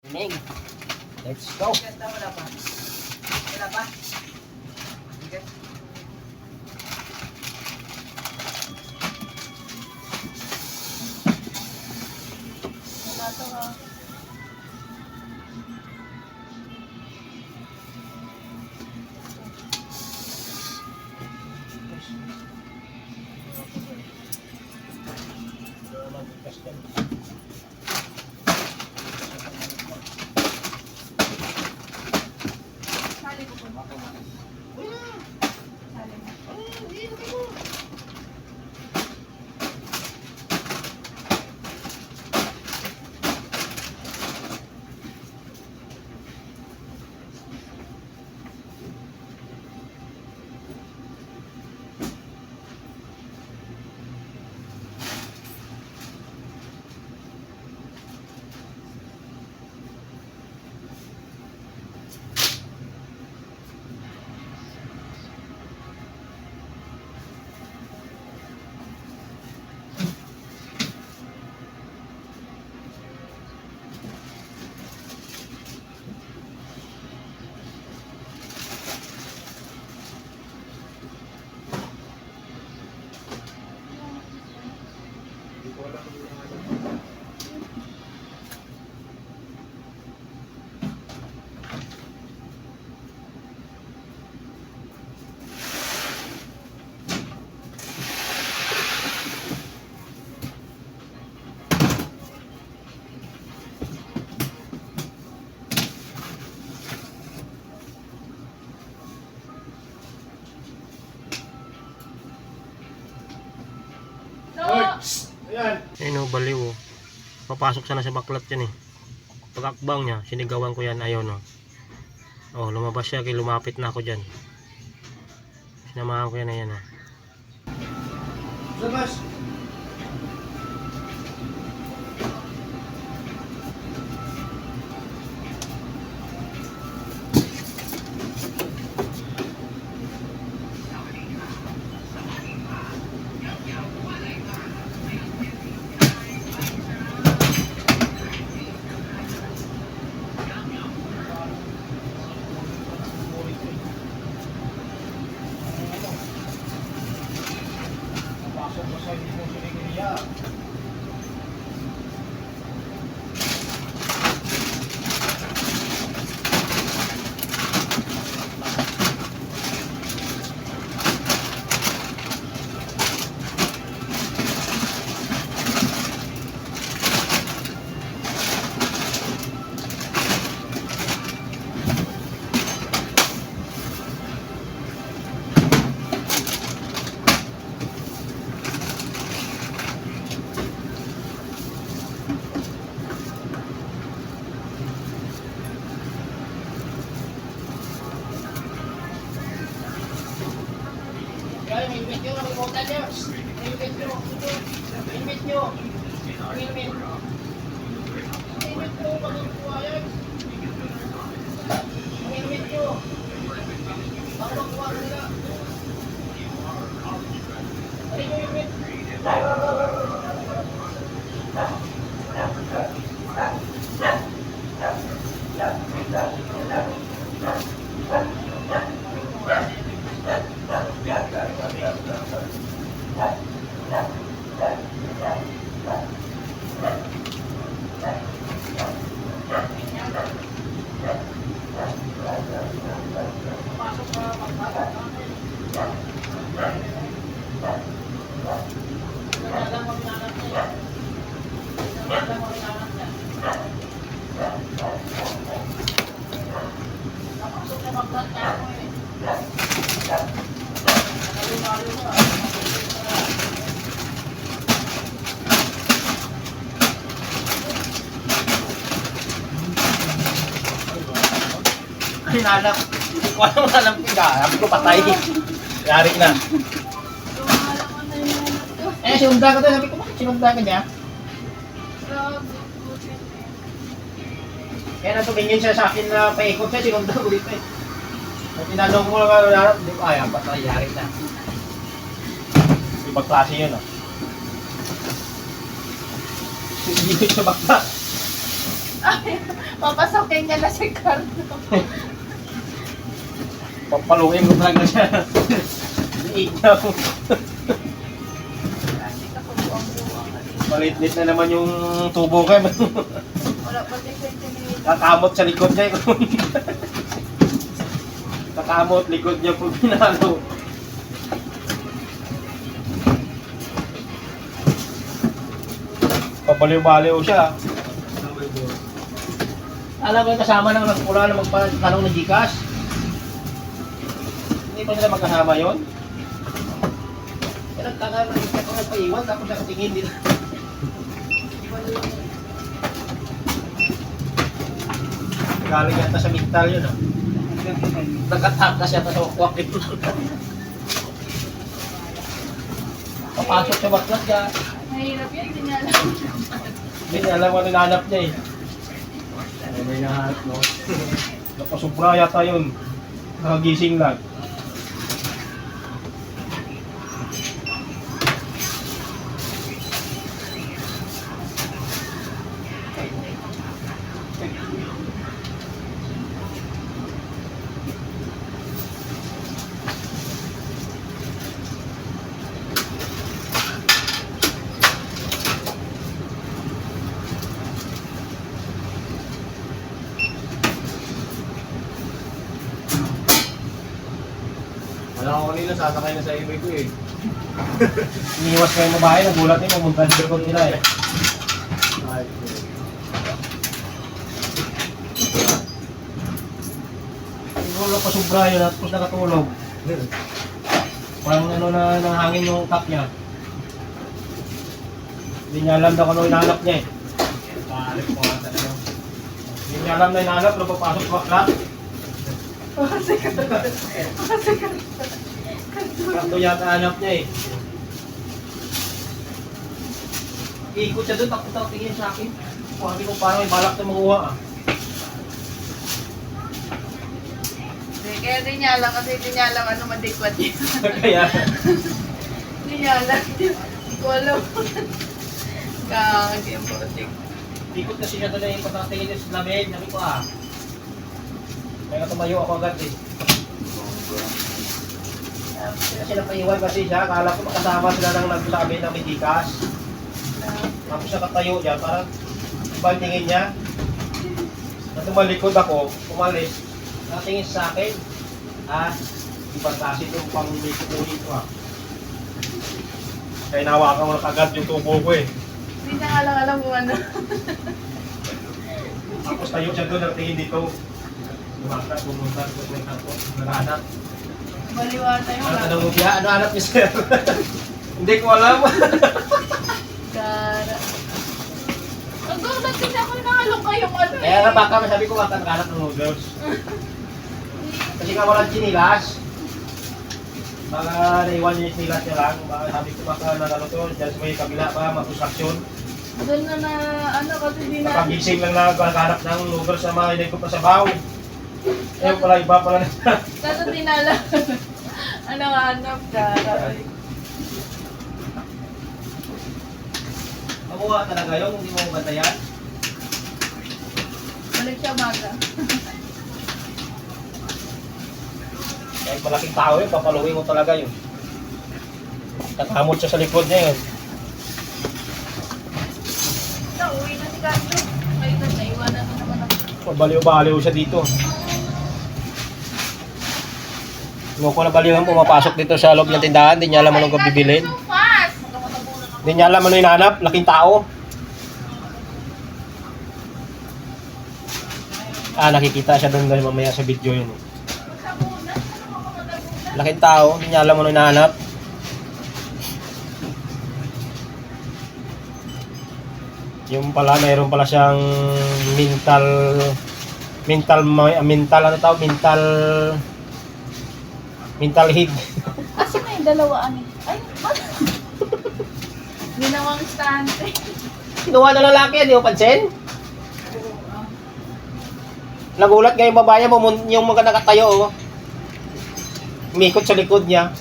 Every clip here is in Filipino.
Ning, let's go. Ganda, wala pa. Wala pa. Okay. Wala to ha. Sali ko po. Sali mo. Ayan. Ayun o, baliw o. Papasok sana sa baklat yan eh. Pag-akbang niya, sinigawan ko yan, ayun o. Oh, lumabas siya, kaya lumapit na ako dyan. Sinamahan ko yan, ayan o. Labas! Pasok ko sa hindi mo sinigiliya. Kaya may imit nyo, nakalimutan nyo. May imit nyo. May imit nyo. May imit. May imit nyo, magiging yan. May imit nyo. Baka makuha nila. Ano yung imit? Hinanap. Hindi ko alam kung sabi ko patay. Yari na. Eh, sinunda ka doon. Sabi ko, bakit sinunda ka niya? Kaya nang tumingin siya sa akin na paikot siya, sinunda ko dito eh. At tinanong ko lang, hindi ko, ayan, patay, yari na. Ibang klase yun, oh. Hindi sa bakla. Ay, papasokin niya na si Carlo. Papaluin ko talaga siya. Liig niya ako. Kasi kapubuang-buang. Malit-lit na naman yung tubo ko. Wala pa 10 centimeter. Kakamot sa likod niya. Kakamot likod niya pag pinalo. Papaliw-baliw siya. Alam ko yung kasama ng nagpula na magpatanong ng Gcash. Hindi pa sila magkasama yun? Kaya nagtaka ko nagpaiwan tapos nakatingin din. Galing yata sa mental yun ah. Nagkatakas yata sa wakwak ito. Papasok sa baklas ka. Mahirap yan, hindi niya alam. Hindi niya alam ano nanap niya eh. Ano may nahanap no? Napasubra yata yun. Nakagising lang. Wala ako kanina, sasakay na sa ibay ko eh. Iniwas ko yung babae, nagulat yun, pumunta sa likod nila eh. Siguro pa sobra yun, tapos nakatulog. Parang ano na nahangin yung top niya. Hindi niya alam na kung ano hinahanap niya eh. Paalit ko nga talaga. Hindi niya alam na hinahanap, nung papasok sa bakla. Kasi Carlo. Sakto yata hanap niya eh. Ikot siya doon, takot tingin sa akin. Sabi ko parang may balak na makuha ah. Kaya hindi niya alam kasi hindi niya alam ano madikwat niya. Kaya, Hindi niya alam. Hindi ko alam. Hindi ang putik. ikot kasi siya doon yung patatingin niya sa lamig. Sabi ko ah. Kaya tumayo ako agad eh. Kaya sila paiwan kasi siya. Akala ko makasama sila nang nagsabi ng may Gcash. Tapos siya katayo dyan. Parang ibang tingin niya. Na tumalikod ako, umalis. Nakatingin sa akin. Ah, ibang kasi itong pang-ulit ko dito ah. Kaya nawakan ko na kagad yung tubo ko eh. Hindi niya nga lang alam kung ano. Tapos tayo siya doon, nakatingin dito. Lumakas, pumunta, naghanap. Baliwata yung Ano mo biya? Ano hanap niya sir? Hindi ko alam. Gara. Nagulat kasi ako nakalong kayong ano eh. Kaya nga baka masabi ko baka naghanap ng noodles. Kasi nga walang chinilas. Baka naiwan niya yung chinilas niya lang. Baka sabi ko baka nagano to, dyan sa may kabila pa, mag-construction. Doon na ano kasi di na. Nakagising lang na naghanap ng noodles sa mga hindi ko pa sa baw. Eh pala iba pala na. Kaso di na alam. Ano nga hanap, gara. Makuha talaga yun, hindi mo bantayan. Balik siya maga. Kahit malaking tao yun, papaluin mo talaga yun. Tatamot siya sa likod niya yun. Uwi na si Carlo. May naiwanan na naman ako. Baliw-baliw siya dito. Nung ko nabaliwan, pumapasok dito sa loob ng tindahan, hindi niya alam anong bibilin. So fast! Hindi niya alam ano hinahanap, laking tao. Ah, nakikita siya doon dahil mamaya sa video yun. Laking tao, hindi niya alam ano hinahanap. Yung pala, mayroon pala siyang mental head. Kasi may dalawa ani. Ay, what? Ginawang stante. Kinuha na lalaki, hindi mo pansin? Nagulat nga yung babae, yung mga nakatayo, oh. Umikot sa likod niya.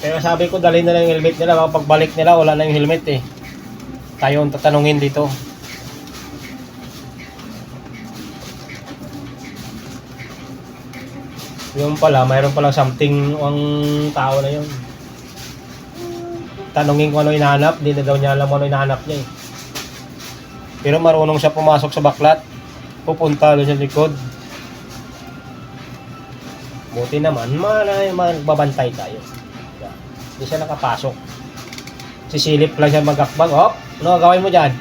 Kaya sabi ko, dalhin na lang yung helmet nila. Pagbalik nila, wala na yung helmet eh. tayo ang tatanungin dito. Yung pala, mayroon palang something ang tao na yun. Tanungin ko ano hinahanap, hindi na daw niya alam ano hinahanap niya eh. Pero marunong siya pumasok sa baklat. Pupunta doon sa likod. Buti naman, magbabantay tayo. Hindi siya nakapasok. Sisilip lang siya mag-akbang. Oh, ano gagawin mo dyan?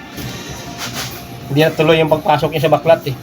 Hindi na tuloy yung pagpasok niya sa baklat eh.